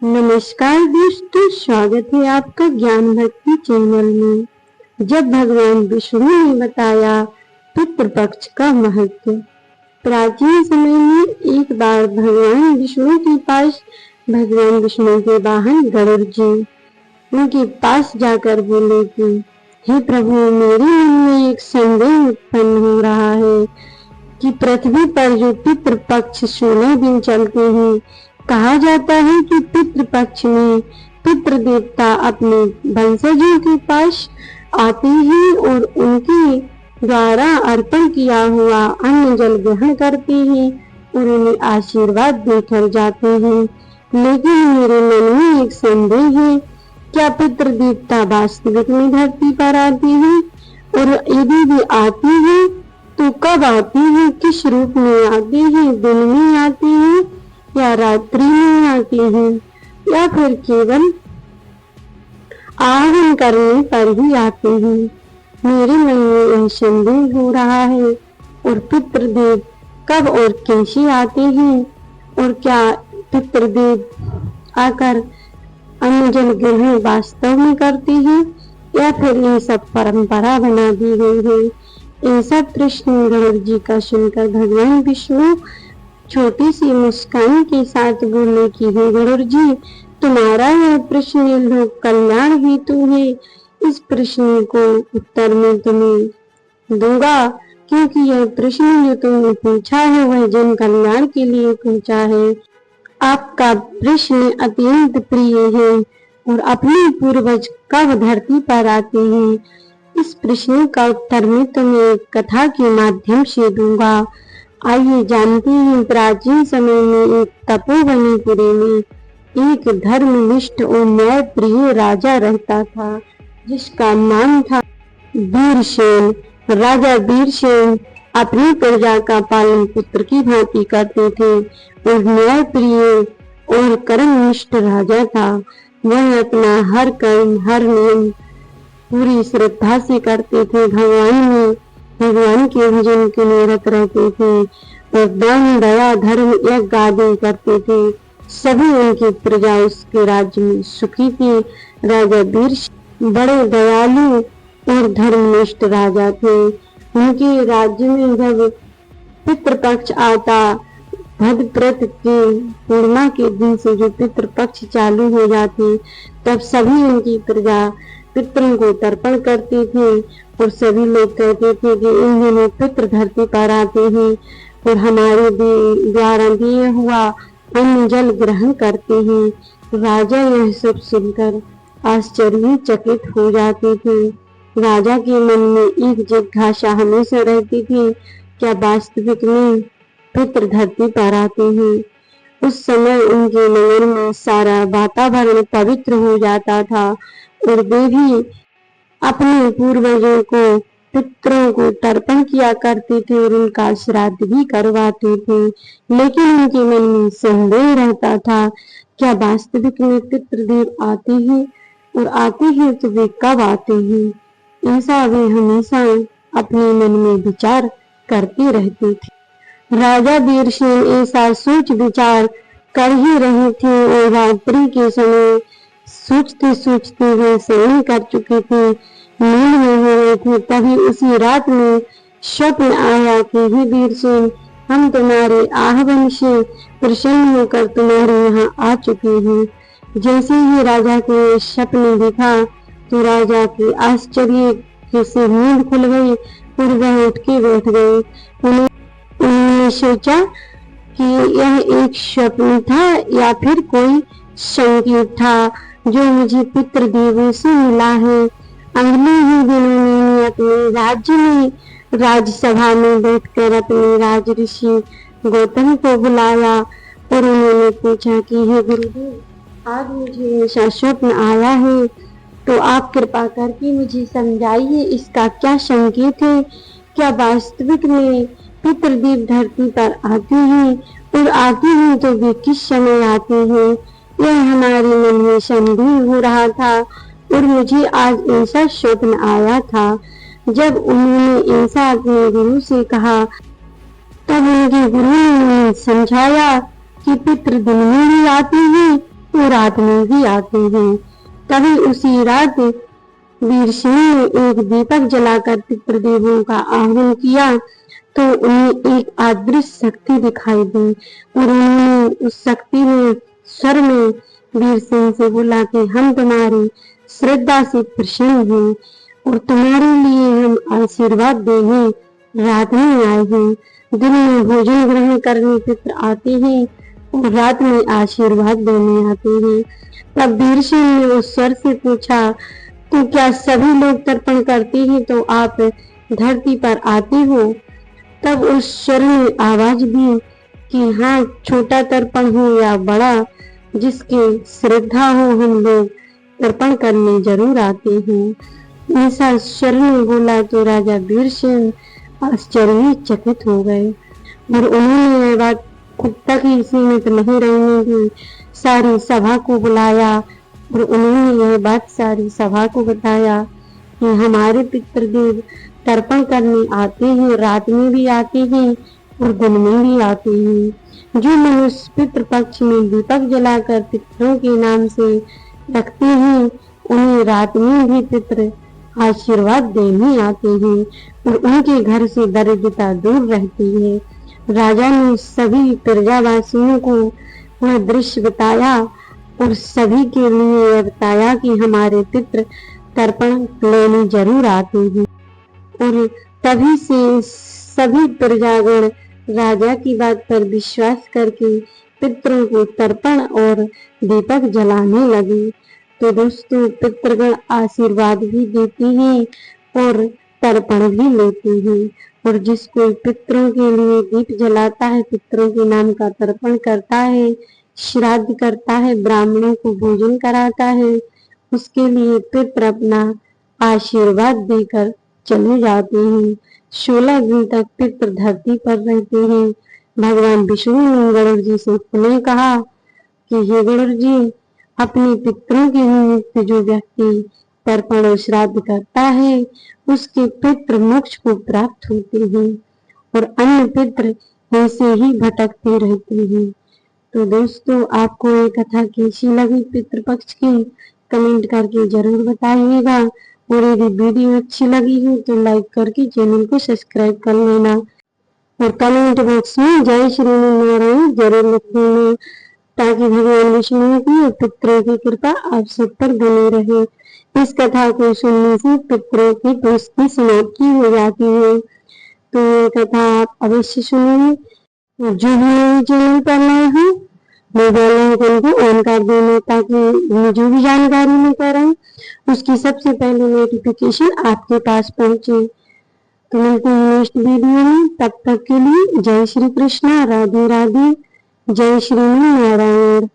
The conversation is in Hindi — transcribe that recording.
नमस्कार दोस्तों, स्वागत है आपका ज्ञान भक्ति चैनल में। जब भगवान विष्णु ने बताया पितृपक्ष का महत्व। प्राचीन समय में एक बार भगवान विष्णु के पास भगवान विष्णु के वाहन गरुड़ जी उनके पास जाकर बोले कि हे प्रभु, मेरे मन में एक संदेह उत्पन्न हो रहा है कि पृथ्वी पर जो पितृपक्ष 16 दिन चलते हैं, कहा जाता है कि पितृपक्ष में पितृ देवता अपने वंशजों के पास आते हैं और उनके द्वारा अर्पण किया हुआ अन्न जल ग्रहण करते हैं और उन्हें आशीर्वाद देकर जाते हैं। लेकिन मेरे मन में एक संदेह है, क्या पितृ देवता वास्तविक में धरती पर आते हैं? और यदि भी आते हैं तो कब आते हैं, किस रूप में आते हैं? दिन में आते हैं या रात्रि में आते हैं, या फिर केवल आह्वान करने पर ही आते हैं? मेरे मन में यह संदेह हो रहा है। और पितृदेव कब और कैसे आते हैं, और क्या पितृदेव आकर अन्न जल ग्रहण वास्तव में करते हैं या फिर ये सब परंपरा बना दी गई है? ऐसा प्रश्न गरुड़ जी का सुनकर भगवान विष्णु छोटी सी मुस्कान के साथ बोले कि हे गरुड़ जी, तुम्हारा यह प्रश्न लोक कल्याण हेतु है। इस प्रश्न को उत्तर में तुम्हें दूंगा, क्योंकि यह प्रश्न जो तुमने पूछा है वह जन कल्याण के लिए पूछा है। आपका प्रश्न अत्यंत प्रिय है। और अपने पूर्वज कब धरती पर आते हैं, इस प्रश्न का उत्तर मैं तुम्हें एक कथा के माध्यम से दूंगा। आइए जानते हैं। प्राचीन समय में एक तपोवनीपुरी में एक धर्मनिष्ठ और न्याय प्रिय राजा रहता था, जिसका नाम था वीरसेन। राजा वीरसेन अपनी प्रजा का पालन पुत्र की भांति करते थे और न्याय प्रिय और कर्मनिष्ठ राजा था। वह अपना हर कर्म हर नियम पूरी श्रद्धा से करते थे। भगवान के भजन के निरत रहते थे और दान दया धर्म यज्ञ आदि करते थे। सभी उनकी प्रजा उसके राज्य में सुखी थी। राजा वीरसेन बड़े दयालु और धर्मनिष्ठ राजा थे। उनके राज्य में जब पितृपक्ष आता, भद्रप्रत के पूर्णिमा के दिन से जो पितृपक्ष चालू हो जाते, तब सभी उनकी प्रजा पितरों को तर्पण करते थे और सभी लोग कहते थे कि इन दिनों पितृ धरती पर आते हैं और हमारे द्वारा दिए हुआ अन्न जल ग्रहण करते हैं। राजा यह सब सुनकर आश्चर्यचकित हो जाते थे। राजा के मन में एक जिज्ञासा हमेशा रहती थी, क्या वास्तविक में पितृ धरती पर आते हैं? उस समय उनके नगर में सारा वातावरण पवित्र हो जाता था और वे भी अपने पूर्वजों को पितरों को तर्पण किया करते थे और उनका श्राद्ध भी करवाते थे। लेकिन उनके मन में संदेह रहता था, क्या वास्तविक में पितृदेव आते हैं, और आते हैं तो वे कब आते हैं? ऐसा वे हमेशा अपने मन में विचार करते रहते थे। राजा वीरसेन ऐसा सोच विचार कर ही रहे थे और रात्रि के समय सोचते सोचते वे शयन कर चुके थे, नींद में हो रहे थे। तभी उसी रात में स्वप्न आया कि हे वीरसेन, हम तुम्हारे आह्वान से प्रसन्न होकर तुम्हारे यहाँ आ चुके हैं। जैसे ही राजा के स्वप्न दिखा तो राजा के आश्चर्य से नींद खुल गई और वह उठ के बैठ गए। उन्होंने सोचा कि यह एक स्वप्न था या फिर कोई संकेत था जो मुझे पितृदेवों से मिला है। अगले ही दिनों में अपने राज्य में राज्यसभा में बैठकर अपने राजऋषि गौतम को बुलाया और उन्होंने पूछा कि हे गुरुदेव, आज मुझे ऐसा स्वप्न आया है, तो आप कृपा करके मुझे समझाइए, इसका क्या संकेत है? क्या वास्तविक में पितृदेव धरती पर आते हैं, और आते हैं तो वे किस समय आते हैं? यह हमारे मन में संदेह हो रहा था और मुझे आज ऐसा स्वप्न आया था। जब उन्होंने ऐसा अपने गुरु से कहा, तब उनके गुरु ने समझाया कि पितृ दिन में ही आते हैं तो रात में भी आते हैं। कभी उसी रात वीरसिंह ने एक दीपक जलाकर पितृदेवों का आह्वान किया तो उन्हें एक अदृश्य शक्ति दिखाई दी और उन्होंने उस शक्ति में स्वर में वीर सिंह से बोला कि हम तुम्हारी श्रद्धा से प्रसन्न हैं और तुम्हारे लिए हम आशीर्वाद देने रात में आए हैं। दिन में भोजन ग्रहण करने पितर आते हैं और रात में आशीर्वाद देने आते हैं। तब वीर सिंह ने उस स्वर से पूछा, तो क्या सभी लोग तर्पण करते हैं तो आप धरती पर आते हो? तब उस स्वर ने आवाज दी कि हाँ, छोटा तर्पण हो या बड़ा, जिसके श्रद्धा हो हम लोग तर्पण करने जरूर आते हैं। ऐसा स्वर ने बोला तो राजा वीर सिंह आश्चर्यचकित हो गए और उन्होंने यह बात खुद तक ही सीमित नहीं रहने दी, सारी सभा को बुलाया और उन्होंने यह बात सारी सभा को बताया कि हमारे पितृदेव तर्पण करने आते हैं, रात में भी आते हैं और दिन में भी आते हैं। जो मनुष्य पितृ पक्ष में दीपक जलाकर पितरों के नाम से रखते हैं, उन्हें रात में भी पितृ आशीर्वाद देने आते हैं और उनके घर से दरिद्रता दूर रहती है। राजा ने सभी प्रजावासियों को वह दृश्य बताया और सभी के लिए यह बताया कि हमारे पितृ तर्पण लेने जरूर आते हैं। और तभी से सभी प्रजागण राजा की बात पर विश्वास करके पितरों को तर्पण और दीपक जलाने लगे। तो दोस्तों, पितृगण आशीर्वाद भी देते हैं और तर्पण भी लेते हैं और जिस कोई पितरों के लिए दीप जलाता है, पितरों के नाम का तर्पण करता है, श्राद्ध करता है, ब्राह्मणों को भोजन कराता है, उसके लिए पितर अपना आशीर्वाद देकर चले जाते हैं। 16 दिन तक पितर धरती पर रहते हैं। भगवान विष्णु ने गरुड़ जी से पुनः कहा कि हे गरुड़ जी, अपने पितरों के निमित्त जो व्यक्ति तर्पण और श्राद्ध करता है, उसके पितृ मोक्ष को प्राप्त होते हैं और अन्य पितृ ऐसे ही भटकते रहते हैं। तो दोस्तों, आपको ये कथा कैसी लगी पितृपक्ष की, कमेंट करके जरूर बताइएगा और यदि वीडियो अच्छी लगी हो तो लाइक करके चैनल को सब्सक्राइब कर लेना और कमेंट बॉक्स में जय श्री नारायण जरूर लिख देना ताकि भगवान विष्णु की और पितरों की कृपा आप सब पर बनी रहे। इस कथा को सुनने से पितरों की दोष की समाप्ति हो जाती है। तो ये कथा आप अवश्य सुनिए। जो भी चैनल पर नए हैं, मोबाइल आइकन को ऑन कर देना ताकि जो भी जानकारी मैं कर रही हूँ उसकी सबसे पहले नोटिफिकेशन आपके पास पहुंचे। तो मिलते हैं नेक्स्ट वीडियो में, तब तक के लिए जय श्री कृष्णा, राधे राधे, जय श्री नारायण।